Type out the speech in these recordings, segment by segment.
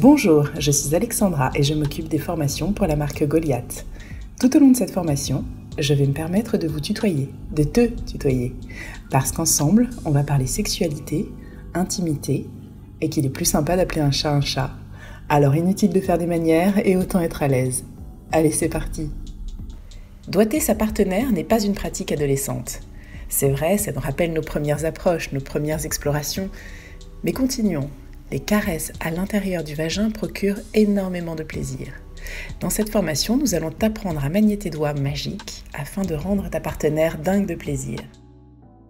Bonjour, je suis Alexandra et je m'occupe des formations pour la marque Goliath. Tout au long de cette formation, je vais me permettre de vous tutoyer, de te tutoyer, parce qu'ensemble, on va parler sexualité, intimité, et qu'il est plus sympa d'appeler un chat un chat. Alors inutile de faire des manières et autant être à l'aise. Allez, c'est parti. Doigter sa partenaire n'est pas une pratique adolescente. C'est vrai, ça nous rappelle nos premières approches, nos premières explorations, mais continuons. Les caresses à l'intérieur du vagin procurent énormément de plaisir. Dans cette formation, nous allons t'apprendre à manier tes doigts magiques afin de rendre ta partenaire dingue de plaisir.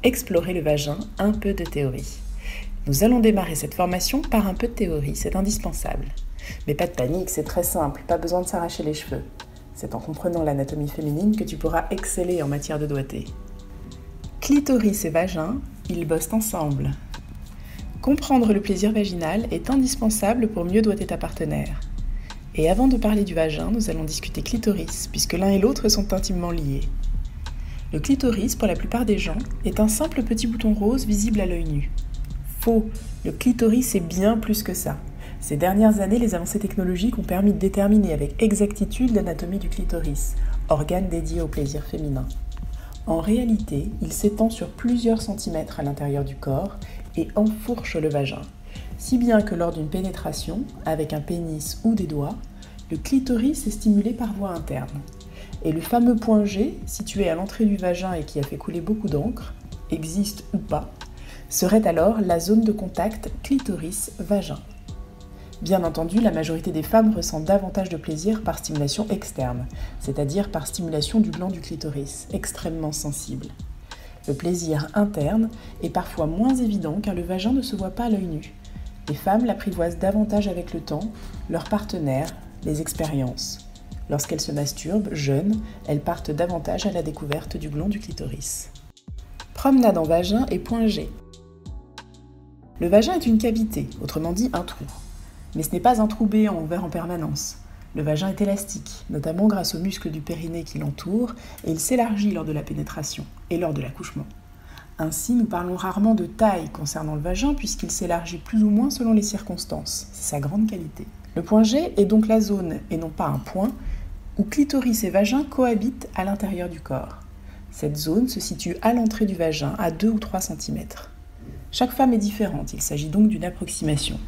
Explorer le vagin, un peu de théorie. Nous allons démarrer cette formation par un peu de théorie, c'est indispensable. Mais pas de panique, c'est très simple, pas besoin de s'arracher les cheveux. C'est en comprenant l'anatomie féminine que tu pourras exceller en matière de doigté. Clitoris et vagin, ils bossent ensemble. Comprendre le plaisir vaginal est indispensable pour mieux doigter ta partenaire. Et avant de parler du vagin, nous allons discuter clitoris, puisque l'un et l'autre sont intimement liés. Le clitoris, pour la plupart des gens, est un simple petit bouton rose visible à l'œil nu. Faux, le clitoris est bien plus que ça. Ces dernières années, les avancées technologiques ont permis de déterminer avec exactitude l'anatomie du clitoris, organe dédié au plaisir féminin. En réalité, il s'étend sur plusieurs centimètres à l'intérieur du corps et enfourche le vagin, si bien que lors d'une pénétration, avec un pénis ou des doigts, le clitoris est stimulé par voie interne. Et le fameux point G, situé à l'entrée du vagin et qui a fait couler beaucoup d'encre, existe ou pas, serait alors la zone de contact clitoris-vagin. Bien entendu, la majorité des femmes ressent davantage de plaisir par stimulation externe, c'est-à-dire par stimulation du gland du clitoris, extrêmement sensible. Le plaisir interne est parfois moins évident car le vagin ne se voit pas à l'œil nu. Les femmes l'apprivoisent davantage avec le temps, leur partenaire, les expériences. Lorsqu'elles se masturbent, jeunes, elles partent davantage à la découverte du gland du clitoris. Promenade en vagin et point G. Le vagin est une cavité, autrement dit un trou. Mais ce n'est pas un trou béant ouvert en permanence. Le vagin est élastique, notamment grâce aux muscles du périnée qui l'entourent, et il s'élargit lors de la pénétration et lors de l'accouchement. Ainsi, nous parlons rarement de taille concernant le vagin puisqu'il s'élargit plus ou moins selon les circonstances. C'est sa grande qualité. Le point G est donc la zone, et non pas un point, où clitoris et vagin cohabitent à l'intérieur du corps. Cette zone se situe à l'entrée du vagin à 2 ou 3 cm. Chaque femme est différente, il s'agit donc d'une approximation.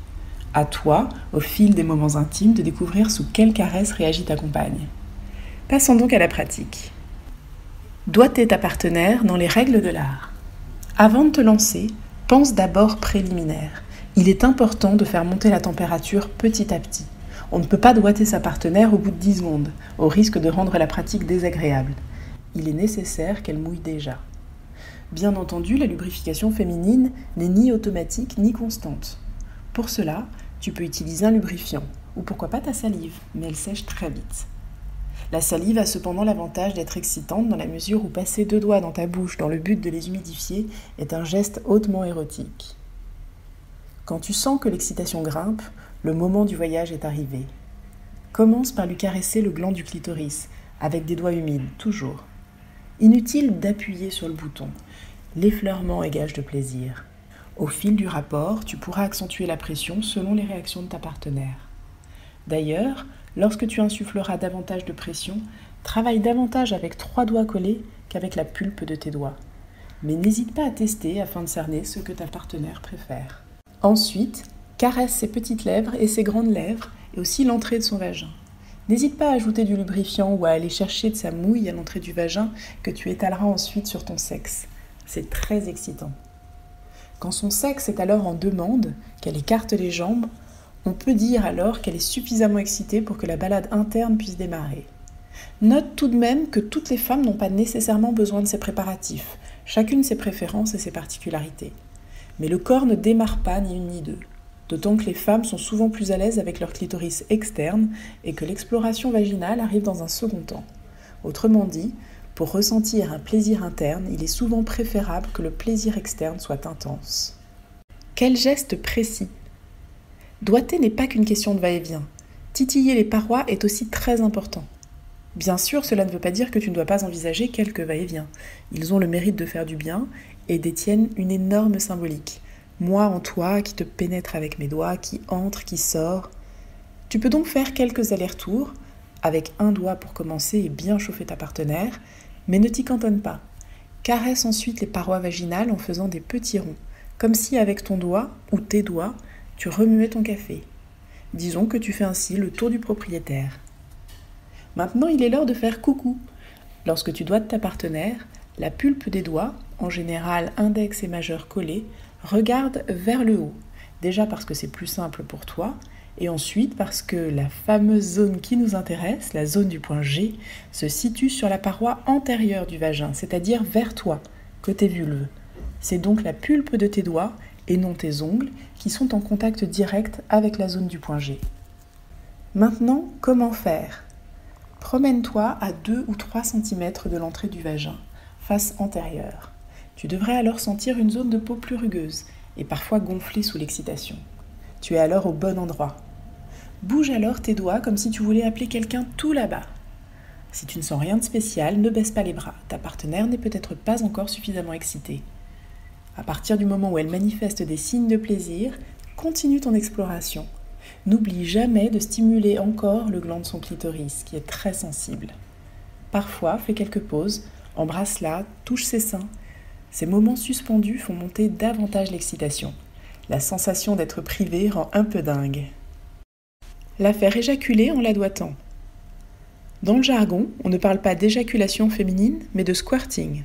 À toi, au fil des moments intimes, de découvrir sous quelle caresse réagit ta compagne. Passons donc à la pratique. Doigter ta partenaire dans les règles de l'art. Avant de te lancer, pense d'abord préliminaire. Il est important de faire monter la température petit à petit. On ne peut pas doigter sa partenaire au bout de 10 secondes, au risque de rendre la pratique désagréable. Il est nécessaire qu'elle mouille déjà. Bien entendu, la lubrification féminine n'est ni automatique ni constante. Pour cela, tu peux utiliser un lubrifiant, ou pourquoi pas ta salive, mais elle sèche très vite. La salive a cependant l'avantage d'être excitante dans la mesure où passer 2 doigts dans ta bouche dans le but de les humidifier est un geste hautement érotique. Quand tu sens que l'excitation grimpe, le moment du voyage est arrivé. Commence par lui caresser le gland du clitoris, avec des doigts humides, toujours. Inutile d'appuyer sur le bouton, l'effleurement est gage de plaisir. Au fil du rapport, tu pourras accentuer la pression selon les réactions de ta partenaire. D'ailleurs, lorsque tu insuffleras davantage de pression, travaille davantage avec 3 doigts collés qu'avec la pulpe de tes doigts. Mais n'hésite pas à tester afin de cerner ce que ta partenaire préfère. Ensuite, caresse ses petites lèvres et ses grandes lèvres et aussi l'entrée de son vagin. N'hésite pas à ajouter du lubrifiant ou à aller chercher de sa mouille à l'entrée du vagin que tu étaleras ensuite sur ton sexe. C'est très excitant. Quand son sexe est alors en demande, qu'elle écarte les jambes, on peut dire alors qu'elle est suffisamment excitée pour que la balade interne puisse démarrer. Note tout de même que toutes les femmes n'ont pas nécessairement besoin de ces préparatifs, chacune ses préférences et ses particularités. Mais le corps ne démarre pas ni une ni deux, d'autant que les femmes sont souvent plus à l'aise avec leur clitoris externe et que l'exploration vaginale arrive dans un second temps. Autrement dit, pour ressentir un plaisir interne, il est souvent préférable que le plaisir externe soit intense. Quel geste précis ? Doigter n'est pas qu'une question de va-et-vient. Titiller les parois est aussi très important. Bien sûr, cela ne veut pas dire que tu ne dois pas envisager quelques va-et-vient. Ils ont le mérite de faire du bien et détiennent une énorme symbolique. Moi en toi, qui te pénètre avec mes doigts, qui entre, qui sort. Tu peux donc faire quelques allers-retours, avec un doigt pour commencer et bien chauffer ta partenaire, mais ne t'y cantonne pas. Caresse ensuite les parois vaginales en faisant des petits ronds, comme si avec ton doigt ou tes doigts, tu remuais ton café. Disons que tu fais ainsi le tour du propriétaire. Maintenant, il est l'heure de faire coucou. Lorsque tu doigtes ta partenaire, la pulpe des doigts, en général index et majeur collés, regarde vers le haut. Déjà parce que c'est plus simple pour toi, et ensuite parce que la fameuse zone qui nous intéresse, la zone du point G, se situe sur la paroi antérieure du vagin, c'est-à-dire vers toi, côté vulve. C'est donc la pulpe de tes doigts, et non tes ongles, qui sont en contact direct avec la zone du point G. Maintenant, comment faire ? Promène-toi à 2 ou 3 cm de l'entrée du vagin, face antérieure. Tu devrais alors sentir une zone de peau plus rugueuse, et parfois gonflée sous l'excitation. Tu es alors au bon endroit. Bouge alors tes doigts comme si tu voulais appeler quelqu'un tout là-bas. Si tu ne sens rien de spécial, ne baisse pas les bras. Ta partenaire n'est peut-être pas encore suffisamment excitée. À partir du moment où elle manifeste des signes de plaisir, continue ton exploration. N'oublie jamais de stimuler encore le gland de son clitoris, qui est très sensible. Parfois, fais quelques pauses, embrasse-la, touche ses seins. Ces moments suspendus font monter davantage l'excitation. La sensation d'être privé rend un peu dingue. La faire éjaculer en la doigtant. Dans le jargon, on ne parle pas d'éjaculation féminine, mais de squirting.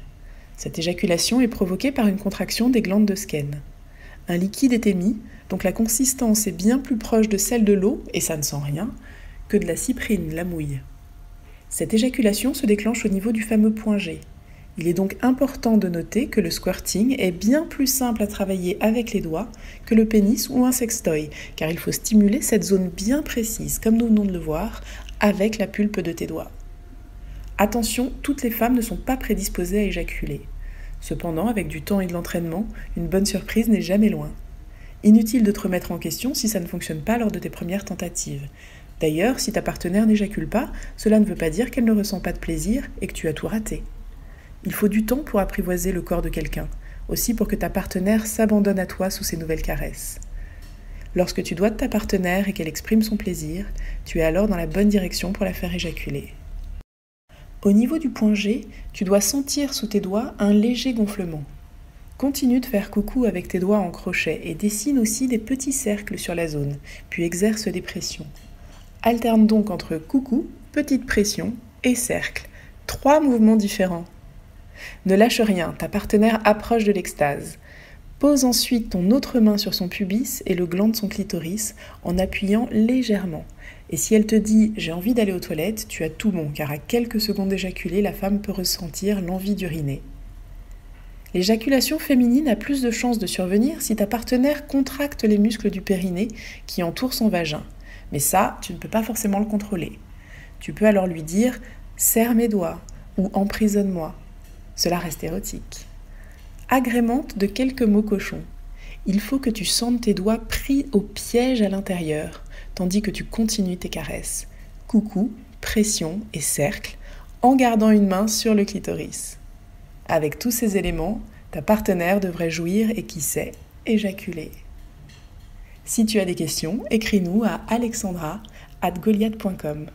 Cette éjaculation est provoquée par une contraction des glandes de Skene. Un liquide est émis, donc la consistance est bien plus proche de celle de l'eau, et ça ne sent rien, que de la cyprine, la mouille. Cette éjaculation se déclenche au niveau du fameux point G. Il est donc important de noter que le squirting est bien plus simple à travailler avec les doigts que le pénis ou un sextoy, car il faut stimuler cette zone bien précise, comme nous venons de le voir, avec la pulpe de tes doigts. Attention, toutes les femmes ne sont pas prédisposées à éjaculer. Cependant, avec du temps et de l'entraînement, une bonne surprise n'est jamais loin. Inutile de te remettre en question si ça ne fonctionne pas lors de tes premières tentatives. D'ailleurs, si ta partenaire n'éjacule pas, cela ne veut pas dire qu'elle ne ressent pas de plaisir et que tu as tout raté. Il faut du temps pour apprivoiser le corps de quelqu'un, aussi pour que ta partenaire s'abandonne à toi sous ses nouvelles caresses. Lorsque tu doigtes ta partenaire et qu'elle exprime son plaisir, tu es alors dans la bonne direction pour la faire éjaculer. Au niveau du point G, tu dois sentir sous tes doigts un léger gonflement. Continue de faire coucou avec tes doigts en crochet et dessine aussi des petits cercles sur la zone, puis exerce des pressions. Alterne donc entre coucou, petite pression et cercle. 3 mouvements différents. Ne lâche rien, ta partenaire approche de l'extase. Pose ensuite ton autre main sur son pubis et le gland de son clitoris en appuyant légèrement. Et si elle te dit « j'ai envie d'aller aux toilettes », tu as tout bon, car à quelques secondes d'éjaculer, la femme peut ressentir l'envie d'uriner. L'éjaculation féminine a plus de chances de survenir si ta partenaire contracte les muscles du périnée qui entourent son vagin. Mais ça, tu ne peux pas forcément le contrôler. Tu peux alors lui dire « serre mes doigts » ou « emprisonne-moi ». Cela reste érotique. Agrémente de quelques mots cochons. Il faut que tu sentes tes doigts pris au piège à l'intérieur, tandis que tu continues tes caresses. Coucou, pression et cercle, en gardant une main sur le clitoris. Avec tous ces éléments, ta partenaire devrait jouir et qui sait, éjaculer. Si tu as des questions, écris-nous à alexandra@goliath.com.